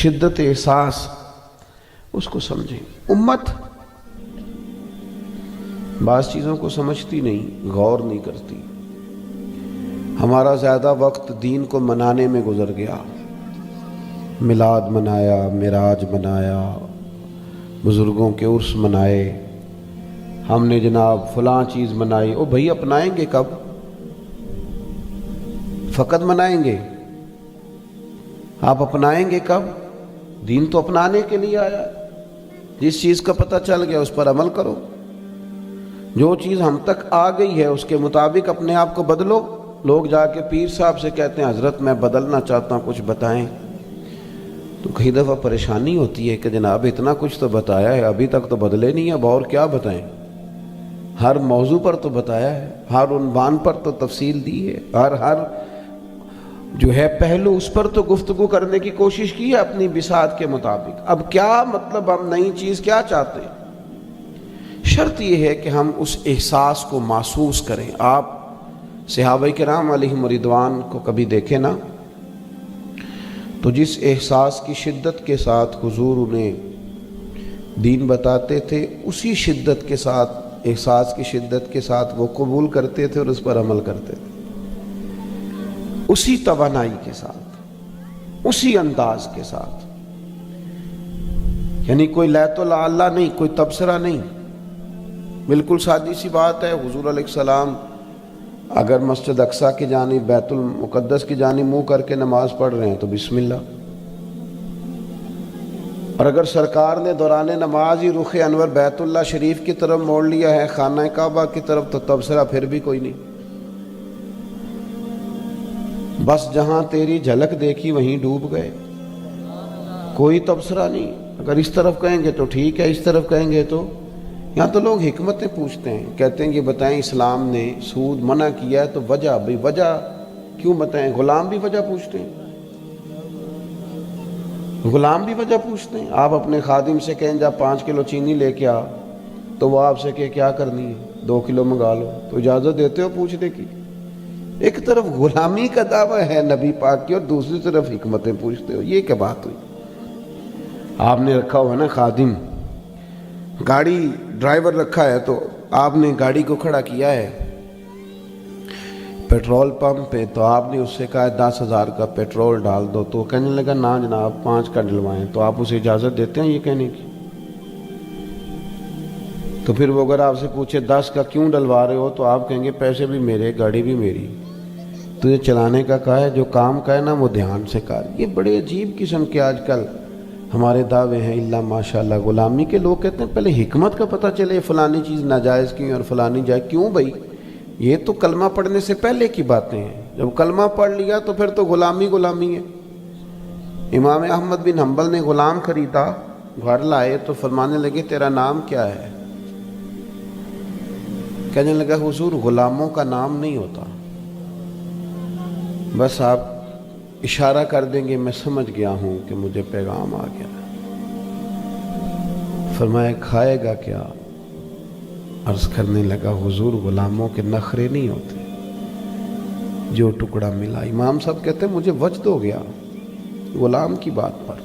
شدت احساس اس کو سمجھیں۔ امت بعض چیزوں کو سمجھتی نہیں، غور نہیں کرتی۔ ہمارا زیادہ وقت دین کو منانے میں گزر گیا، میلاد منایا، معراج منایا، بزرگوں کے عرس منائے، ہم نے جناب فلاں چیز منائی۔ او بھائی اپنائیں گے کب؟ فقط منائیں گے، آپ اپنائیں گے کب؟ دین تو اپنانے کے لیے آیا، جس چیز کا پتہ چل گیا اس پر عمل کرو۔ جو چیز ہم تک آ گئی ہے اس کے مطابق اپنے آپ کو بدلو۔ لوگ جا کے پیر صاحب سے کہتے ہیں حضرت میں بدلنا چاہتا ہوں، کچھ بتائیں۔ تو کئی دفعہ پریشانی ہوتی ہے کہ جناب اتنا کچھ تو بتایا ہے، ابھی تک تو بدلے نہیں، اب اور کیا بتائیں؟ ہر موضوع پر تو بتایا ہے، ہر عنوان پر تو تفصیل دی ہے، ہر جو ہے پہلو اس پر تو گفتگو کرنے کی کوشش کی ہے اپنی بساط کے مطابق۔ اب کیا مطلب، ہم نئی چیز کیا چاہتے ہیں؟ شرط یہ ہے کہ ہم اس احساس کو محسوس کریں۔ آپ صحابہ کرام علیہم رضوان کو کبھی دیکھیں نا، تو جس احساس کی شدت کے ساتھ حضور انہیں دین بتاتے تھے، اسی شدت کے ساتھ، احساس کی شدت کے ساتھ وہ قبول کرتے تھے اور اس پر عمل کرتے تھے، اسی توانائی کے ساتھ، اسی انداز کے ساتھ۔ یعنی کوئی لیت اللہ نہیں، کوئی تبصرہ نہیں، بالکل سادی سی بات ہے۔ حضور علیہ السلام اگر مسجد اقصیٰ کی جانب، بیت المقدس کی جانب منہ کر کے نماز پڑھ رہے ہیں تو بسم اللہ، اور اگر سرکار نے دوران نماز ہی رخ انور بیت اللہ شریف کی طرف موڑ لیا ہے، خانہ کعبہ کی طرف، تو تبصرہ پھر بھی کوئی نہیں۔ بس جہاں تیری جھلک دیکھی وہیں ڈوب گئے، کوئی تبصرہ نہیں۔ اگر اس طرف کہیں گے تو ٹھیک ہے، اس طرف کہیں گے تو یہاں تو لوگ حکمتیں پوچھتے ہیں، کہتے ہیں کہ بتائیں اسلام نے سود منع کیا ہے تو وجہ، بھئی وجہ کیوں بتائیں؟ غلام بھی وجہ پوچھتے ہیں، غلام بھی وجہ پوچھتے ہیں۔ آپ اپنے خادم سے کہیں جا 5 کلو چینی لے کے آ، تو وہ آپ سے کہ کیا کرنی ہے؟ 2 کلو منگا لو، تو اجازت دیتے ہو پوچھنے کی؟ ایک طرف غلامی کا دعویٰ ہے نبی پاک کی اور دوسری طرف حکمتیں پوچھتے ہو، یہ کیا بات ہوئی؟ آپ نے رکھا ہوا نا خادم، گاڑی ڈرائیور رکھا ہے، تو آپ نے گاڑی کو کھڑا کیا ہے پیٹرول پمپ پہ، تو آپ نے اس سے کہا 10,000 کا پیٹرول ڈال دو، تو کہنے لگا نا جناب 5 کا ڈلوائیں، تو آپ اسے اجازت دیتے ہیں یہ کہنے کی؟ تو پھر وہ اگر آپ سے پوچھے 10 کا کیوں ڈلوا رہے ہو، تو آپ کہیں گے پیسے بھی میرے، گاڑی بھی میری، تجھے چلانے کا کہا ہے، جو کام کا ہے نا وہ دھیان سے کر۔ یہ بڑے عجیب قسم کے آج کل ہمارے دعوے ہیں، اللہ ماشاءاللہ غلامی کے۔ لوگ کہتے ہیں پہلے حکمت کا پتہ چلے، فلانی چیز ناجائز کیوں اور فلانی جائز کیوں؟ بھائی یہ تو کلمہ پڑھنے سے پہلے کی باتیں ہیں، جب کلمہ پڑھ لیا تو پھر تو غلامی غلامی ہے۔ امام احمد بن حنبل نے غلام خریدا، گھر لائے تو فرمانے لگے تیرا نام کیا ہے؟ کہنے لگا حضور غلاموں کا نام نہیں ہوتا، بس آپ اشارہ کر دیں گے میں سمجھ گیا ہوں کہ مجھے پیغام آ گیا۔ فرمایا کھائے گا کیا؟ عرض کرنے لگا حضور غلاموں کے نخرے نہیں ہوتے، جو ٹکڑا ملا۔ امام صاحب کہتے ہیں مجھے وجد ہو گیا غلام کی بات پر۔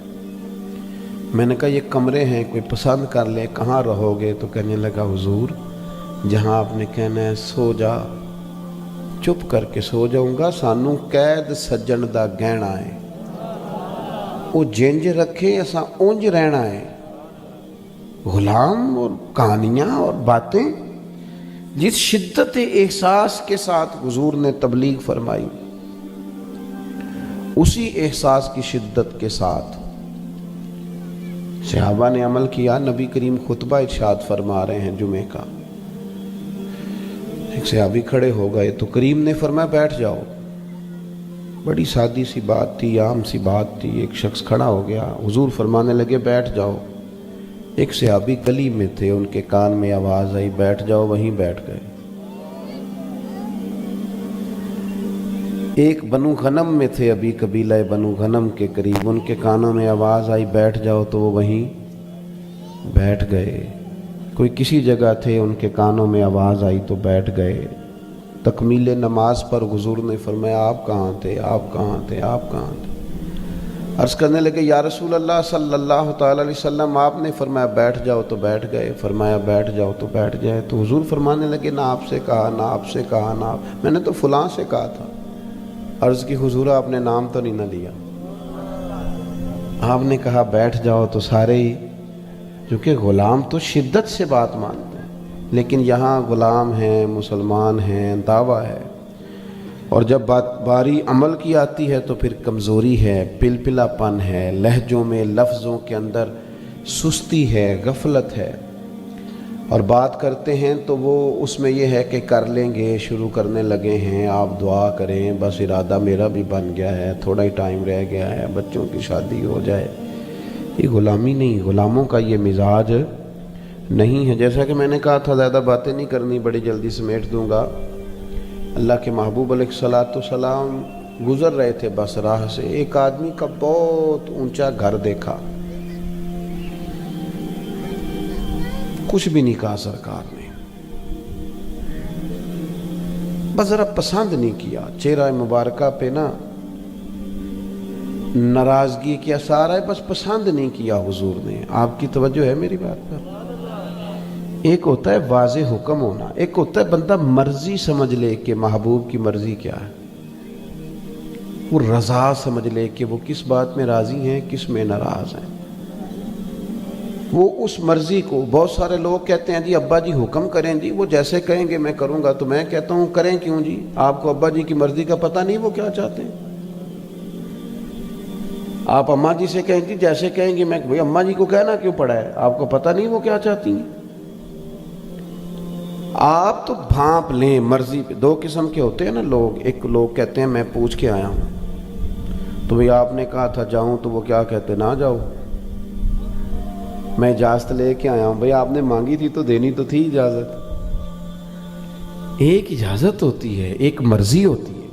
میں نے کہا یہ کمرے ہیں، کوئی پسند کر لے، کہاں رہو گے؟ تو کہنے لگا حضور جہاں آپ نے کہنا ہے سو جا، چپ کر کے سو جاؤں گا، سانو قید سجن دا گہنا ہے، وہ جنج رکھے اساں اونج رہنا ہے۔ غلام اور کہانیاں اور باتیں، جس شدت احساس کے ساتھ حضور نے تبلیغ فرمائی، اسی احساس کی شدت کے ساتھ صحابہ نے عمل کیا۔ نبی کریم خطبہ ارشاد فرما رہے ہیں جمعے کا، ایک صحابی کھڑے ہو گئے تو کریم نے فرمایا بیٹھ جاؤ۔ بڑی سادی سی بات تھی، عام سی بات تھی، ایک شخص کھڑا ہو گیا، حضور فرمانے لگے بیٹھ جاؤ۔ ایک صحابی گلی میں تھے، ان کے کان میں آواز آئی بیٹھ جاؤ، وہیں بیٹھ گئے۔ ایک بنو غنم میں تھے، ابھی قبیلہ بنو غنم کے قریب، ان کے کانوں میں آواز آئی بیٹھ جاؤ، تو وہ وہیں بیٹھ گئے۔ کوئی کسی جگہ تھے، ان کے کانوں میں آواز آئی تو بیٹھ گئے۔ تکمیل نماز پر حضور نے فرمایا آپ کہاں تھے، آپ کہاں تھے، آپ کہاں تھے؟ عرض کرنے لگے یا رسول اللہ صلی اللہ تعالی علیہ وسلم، آپ نے فرمایا بیٹھ جاؤ تو بیٹھ گئے، فرمایا بیٹھ جاؤ تو بیٹھ گئے۔ تو حضور فرمانے لگے نہ آپ سے کہا، نہ آپ سے کہا، نہ میں نے تو فلاں سے کہا تھا۔ عرض کی حضور آپ نے نام تو نہیں نہ لیا، آپ نے کہا بیٹھ جاؤ تو سارے ہی، کیونکہ غلام تو شدت سے بات مانتے ہیں، لیکن یہاں غلام ہیں، مسلمان ہیں، دعویٰ ہے، اور جب باری عمل کی آتی ہے تو پھر کمزوری ہے، پلپلا پن ہے، لہجوں میں لفظوں کے اندر سستی ہے، غفلت ہے، اور بات کرتے ہیں تو وہ اس میں یہ ہے کہ کر لیں گے، شروع کرنے لگے ہیں، آپ دعا کریں، بس ارادہ میرا بھی بن گیا ہے، تھوڑا ہی ٹائم رہ گیا ہے، بچوں کی شادی ہو جائے۔ یہ غلامی نہیں، غلاموں کا یہ مزاج نہیں ہے۔ جیسا کہ میں نے کہا تھا زیادہ باتیں نہیں کرنی، بڑی جلدی سمیٹ دوں گا۔ اللہ کے محبوب علیہ الصلاۃ والسلام گزر رہے تھے بس راہ سے، ایک آدمی کا بہت اونچا گھر دیکھا، کچھ بھی نہیں کہا سرکار نے، بس ذرا پسند نہیں کیا، چہرہ مبارکہ پہ نا ناراضگی کے اثار ہے، بس پسند نہیں کیا حضور نے۔ آپ کی توجہ ہے میری بات پر؟ ایک ہوتا ہے واضح حکم ہونا، ایک ہوتا ہے بندہ مرضی سمجھ لے کہ محبوب کی مرضی کیا ہے، وہ رضا سمجھ لے کہ وہ کس بات میں راضی ہیں، کس میں ناراض ہیں، وہ اس مرضی کو۔ بہت سارے لوگ کہتے ہیں جی ابا جی حکم کریں جی، وہ جیسے کہیں گے میں کروں گا، تو میں کہتا ہوں کریں کیوں جی؟ آپ کو ابا جی کی مرضی کا پتہ نہیں وہ کیا چاہتے ہیں؟ آپ اماں جی سے کہیں جی جیسے کہیں گے میں، بھئی اماں جی کو کہنا کیوں پڑا ہے؟ آپ کو پتہ نہیں وہ کیا چاہتی ہیں؟ آپ تو بھانپ لیں مرضی پہ۔ دو قسم کے ہوتے ہیں نا لوگ، ایک لوگ کہتے ہیں میں پوچھ کے آیا ہوں، تو بھئی آپ نے کہا تھا جاؤں، تو وہ کیا کہتے نہ جاؤ، میں اجازت لے کے آیا ہوں۔ بھئی آپ نے مانگی تھی تو دینی تو تھی اجازت۔ ایک اجازت ہوتی ہے، ایک مرضی ہوتی ہے،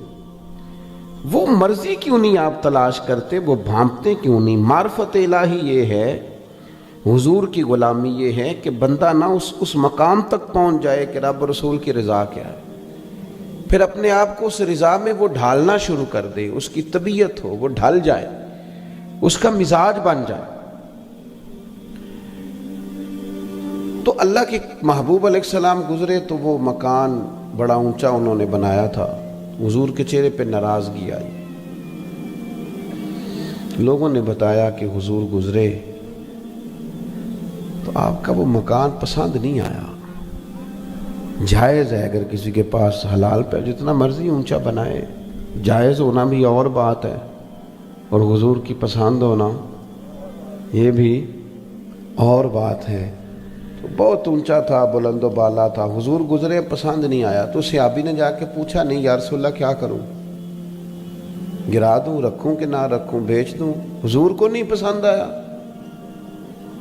وہ مرضی کیوں نہیں آپ تلاش کرتے، وہ بھانپتے کیوں نہیں؟ معرفت الہی یہ ہے، حضور کی غلامی یہ ہے کہ بندہ نہ اس مقام تک پہنچ جائے کہ رب رسول کی رضا کیا ہے، پھر اپنے آپ کو اس رضا میں وہ ڈھالنا شروع کر دے، اس کی طبیعت ہو، وہ ڈھل جائے، اس کا مزاج بن جائے۔ تو اللہ کے محبوب علیہ السلام گزرے تو وہ مکان بڑا اونچا انہوں نے بنایا تھا، حضور کے چہرے پہ ناراضگی آئی۔ لوگوں نے بتایا کہ حضور گزرے تو آپ کا وہ مکان پسند نہیں آیا۔ جائز ہے اگر کسی کے پاس حلال پہ جتنا مرضی اونچا بنائے، جائز ہونا بھی اور بات ہے، اور حضور کی پسند ہونا یہ بھی اور بات ہے۔ تو بہت اونچا تھا، بلند و بالا تھا، حضور گزرے پسند نہیں آیا، تو صحابی نے جا کے پوچھا نہیں یا رسول اللہ کیا کروں، گرا دوں، رکھوں کہ نہ رکھوں، بیچ دوں؟ حضور کو نہیں پسند آیا۔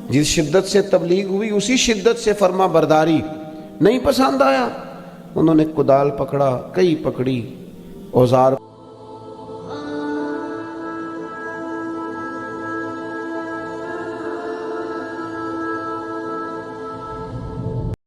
جس شدت سے تبلیغ ہوئی اسی شدت سے فرما برداری، نہیں پسند آیا۔ انہوں نے کدال پکڑا، کئی پکڑی، اوزار